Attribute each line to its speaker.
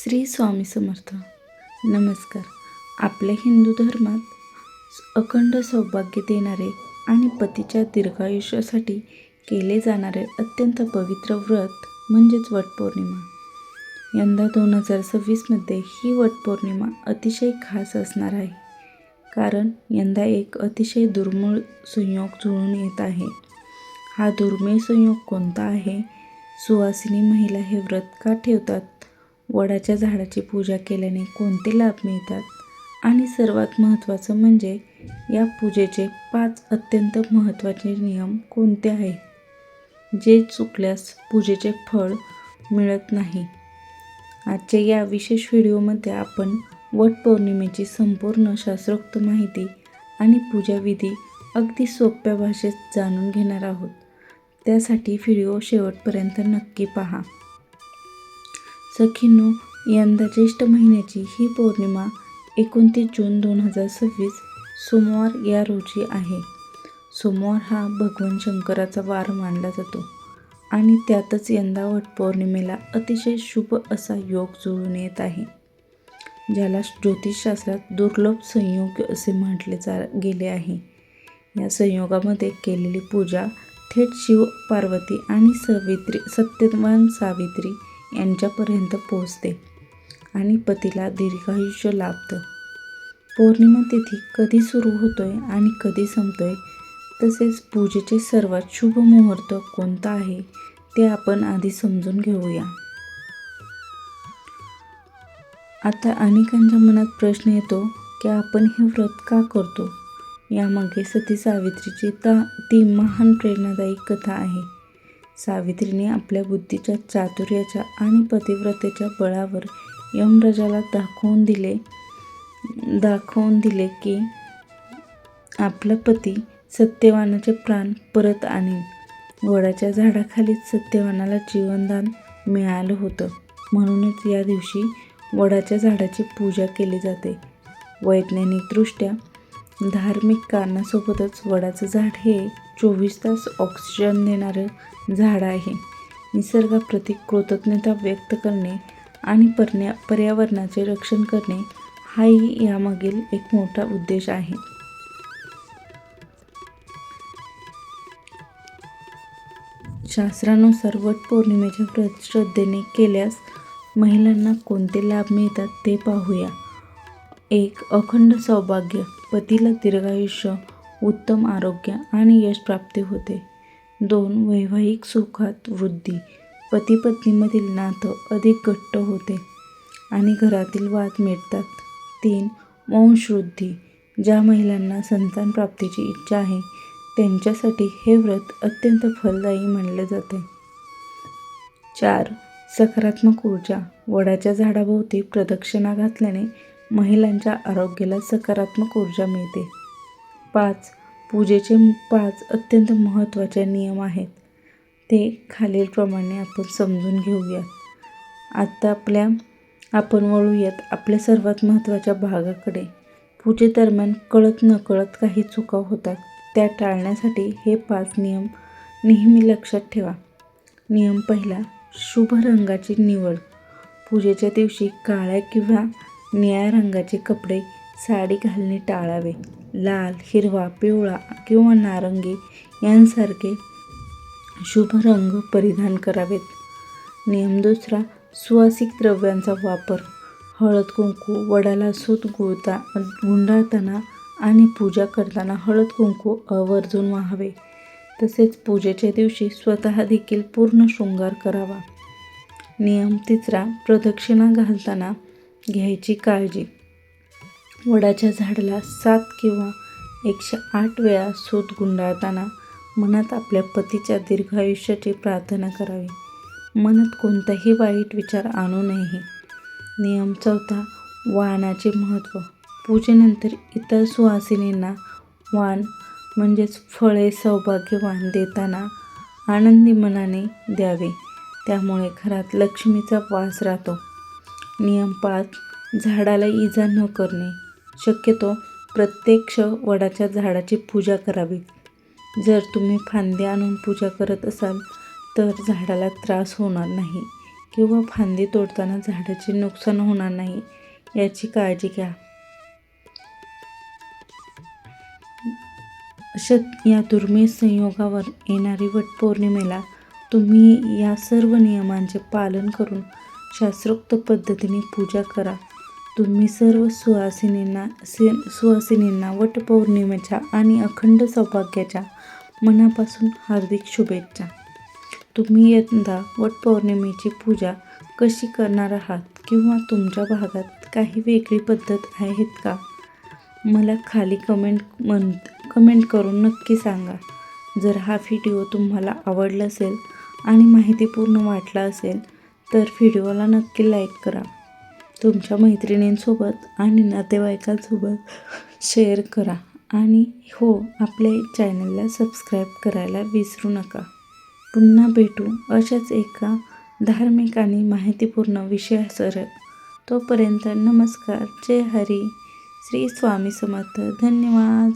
Speaker 1: श्री स्वामी समर्थ. नमस्कार. आपल्या हिंदू धर्मात अखंड सौभाग्य देणारे आणि पतीच्या दीर्घायुष्यासाठी केले जाणारे अत्यंत पवित्र व्रत म्हणजेच वटपौर्णिमा. यंदा 2026मध्ये ही वटपौर्णिमा अतिशय खास असणार आहे, कारण यंदा एक अतिशय दुर्मिळ संयोग जुळून येत आहे. हा दुर्मिळ संयोग कोणता आहे? सुवासिनी महिला हे व्रत का ठेवतात? वडाच्या झाडाची पूजा केल्याने कोणते लाभ मिळतात? आणि सर्वात महत्त्वाचं म्हणजे या पूजेचे 5 अत्यंत महत्त्वाचे नियम कोणते आहेत, जे चुकल्यास पूजेचे फळ मिळत नाही. आजच्या या विशेष व्हिडिओमध्ये आपण वटपौर्णिमेची संपूर्ण शास्त्रोक्त माहिती आणि पूजाविधी अगदी सोप्या भाषेत जाणून घेणार आहोत. त्यासाठी व्हिडिओ शेवटपर्यंत नक्की पहा. सखींनो, यंदा ज्येष्ठ महिन्याची ही पौर्णिमा 29 जून 2026 सोमवार या रोजी आहे. सोमवार हा भगवान शंकराचा वार मानला जातो आणि त्यातच यंदा वटपौर्णिमेला अतिशय शुभ असा योग जुळून येत आहे, ज्याला ज्योतिषशास्त्रात दुर्लभ संयोग असे म्हटले गेले आहे. या संयोगामध्ये केलेली पूजा थेट शिव पार्वती आणि सत्यवान सावित्री यांच्यापर्यंत पोहोचते आणि पतीला दीर्घायुष्य लाभतं. पौर्णिमा तिथी कधी सुरू होतोय आणि कधी संपतोय, तसेच पूजेचे सर्वात शुभ मुहूर्त कोणता आहे ते आपण आधी समजून घेऊया. आता अनेकांच्या मनात प्रश्न येतो की आपण हे व्रत का करतो? यामागे सती सावित्रीची ती महान प्रेरणादायी कथा आहे. सावित्रीने आपल्या बुद्धीच्या, चातुर्याच्या आणि पतिव्रतेच्या बळावर यमराजाला दाखवून दिले की आपला पती सत्यवानाचे प्राण परत आणीन. वडाच्या झाडाखालीच सत्यवानाला जीवनदान मिळालं होतं. म्हणूनच या दिवशी वडाच्या झाडाची पूजा केली जाते. वैज्ञानिकदृष्ट्या धार्मिक कारणासोबतच वडाचं झाड हे 24 तास ऑक्सिजन देणारं झाड आहे. निसर्गाप्रती कृतज्ञता व्यक्त करणे आणि पर्यावरणाचे रक्षण करणे हाही यामागील एक मोठा उद्देश आहे. शास्त्रानुसार वटपौर्णिमेचे व्रत श्रद्धेने केल्यास महिलांना कोणते लाभ मिळतात ते पाहूया. 1. अखंड सौभाग्य. पतीला दीर्घायुष्य, उत्तम आरोग्य आणि यश प्राप्ती होते. 2. वैवाहिक सुखात वृद्धी. पती-पत्नीमधील नातं अधिक घट्ट होते आणि घरातील वाद मिटतात. 3. वंशवृद्धी. ज्या महिलांना संतान प्राप्तीची इच्छा आहे त्यांच्यासाठी हे व्रत अत्यंत फलदायी मानले जाते. 4. सकारात्मक ऊर्जा. वडाच्या झाडाभोवती प्रदक्षिणा घातल्याने महिलांच्या आरोग्याला सकारात्मक ऊर्जा मिळते. 5. पूजेचे 5 अत्यंत महत्त्वाचे नियम आहेत. ते खालीलप्रमाणे आपण समजून घेऊयात. आता आपण वळूयात आपल्या सर्वात महत्त्वाच्या भागाकडे. पूजेदरम्यान कळत नकळत काही चुका होतात. त्या टाळण्यासाठी हे 5 नियम नेहमी लक्षात ठेवा. नियम पहिला. शुभ रंगाची निवड. पूजेच्या दिवशी काळ्या किंवा निळ्या रंगाचे कपडे, साडी घालणे टाळावे. लाल, हिरवा, पिवळा किंवा नारंगी यांसारखे शुभ रंग परिधान करावेत. नियम दुसरा. सुवासिक द्रव्यांचा वापर. हळद कुंकू. वडाला सूत गुंडाळताना आणि पूजा करताना हळद कुंकू आवर्जून व्हावे. तसेच पूजेच्या दिवशी स्वतः देखील पूर्ण शृंगार करावा. नियम तिसरा. प्रदक्षिणा घालताना घ्यायची काळजी. वडाच्या झाडाला 7 किंवा 108 वेळा सूत गुंडाळताना मनात आपल्या पतीच्या दीर्घायुष्याची प्रार्थना करावी. मनात कोणताही वाईट विचार आणू नये. नियम चौथा. वाणाचे महत्त्व. पूजेनंतर इतर सुवासिनींना वाण म्हणजेच फळे, सौभाग्यवान देताना आनंदी मनाने द्यावे. त्यामुळे घरात लक्ष्मीचा वास राहतो. नियम 5. झाडाला इजा न करणे. शक्यतो प्रत्यक्ष वडाच्या झाडाची पूजा करावी. जर तुम्ही फांदी आणून पूजा करत असाल तर झाडाला त्रास होणार नाही किंवा फांदी तोडताना झाडाचे नुकसान होणार नाही याची काळजी घ्या. या दुर्मिळ संयोगावर येणारी वटपौर्णिमेला तुम्ही या सर्व नियमांचे पालन करून शास्त्रोक्त पद्धतीने पूजा करा. तुम्ही सर्व सुहासिनींना वटपौर्णिमेच्या आणि अखंड सौभाग्याच्या मनापासून हार्दिक शुभेच्छा. तुम्ही यंदा वटपौर्णिमेची पूजा कशी करणार आहात किंवा तुमच्या भागात काही वेगळी पद्धत आहेत का? मला खाली कमेंट करून नक्की सांगा. जर हा व्हिडिओ तुम्हाला आवडला असेल आणि माहितीपूर्ण वाटला असेल तर व्हिडिओला नक्की लाईक करा. तुमच्या मैत्रिणींसोबत आणि नातेवाईकांसोबत शेअर करा आणि हो, आपल्या चॅनलला सबस्क्राईब करायला विसरू नका. पुन्हा भेटू अशाच एका धार्मिक आणि माहितीपूर्ण विषयासह. तोपर्यंत नमस्कार. जय हरी. श्री स्वामी समर्थ. धन्यवाद.